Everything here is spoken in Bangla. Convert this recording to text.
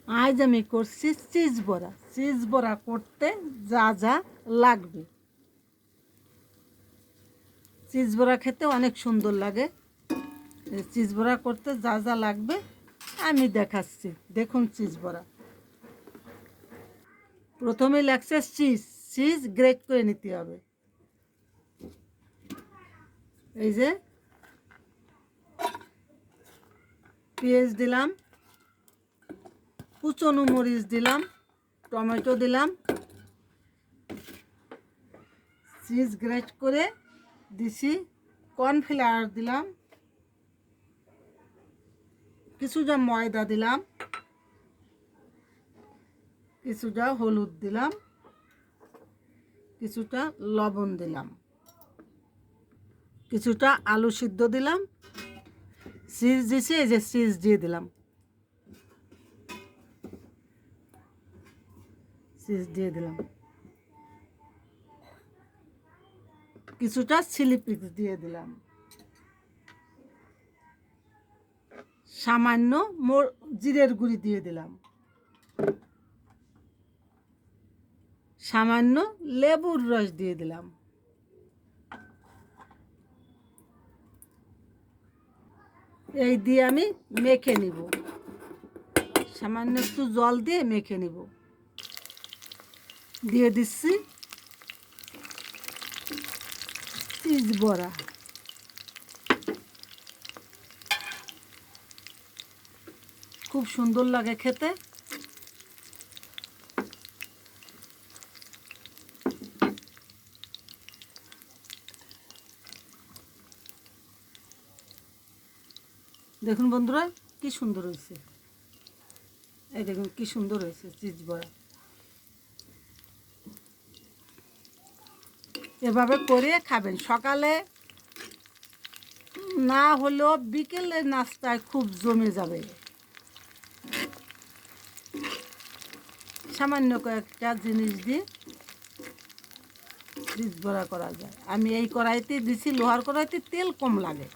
আজ আমি করছি চিজ বড়া। চিজ বড়া করতে যা যা লাগবে, চিজ বড়া খেতে অনেক সুন্দর লাগে। চিজ বড়া করতে যা যা লাগবে আমি দেখাচ্ছি, দেখুন। চিজ বড়া প্রথমে লাগছে চিজ। চিজ গ্রেট করে নিতে হবে। এই যে পেঁয়াজ দিলাম, কুচনো মরিচ দিলাম, টমেটো দিলাম, চিজ গ্রেট করে দিছি, কর্নফ্লাওয়ার দিলাম, কিছুটা ময়দা দিলাম, কিছুটা হলুদ দিলাম, কিছুটা লবণ দিলাম, কিছুটা আলু সিদ্ধ দিলাম, চিজ দিছি, এই যে চিজ দিয়ে দিলাম, চিজ দিয়ে দিলাম, কিছুটা চিলি ফ্লেক্স দিয়ে দিলাম, সামান্য জিরের গুঁড়ি দিয়ে দিলাম, সামান্য লেবুর রস দিয়ে দিলাম, এই দিয়ে আমি মেখে নিব। সামান্য একটু জল দিয়ে মেখে নিব। দিয়ে দিচ্ছি চিজ বড়া। খুব সুন্দর লাগে খেতে। দেখুন বন্ধুরা, কি সুন্দর হয়েছে। এই দেখুন কি সুন্দর হয়েছে চিজ বড়া। এভাবে করে খাবেন, সকালে না হলেও বিকেলের নাস্তায় খুব জমে যাবে। সামান্য কয়েকটা জিনিস দিয়ে চিজ বড়া করা যায়। আমি এই কড়াইতে দিছি, লোহার কড়াইতে তেল কম লাগে।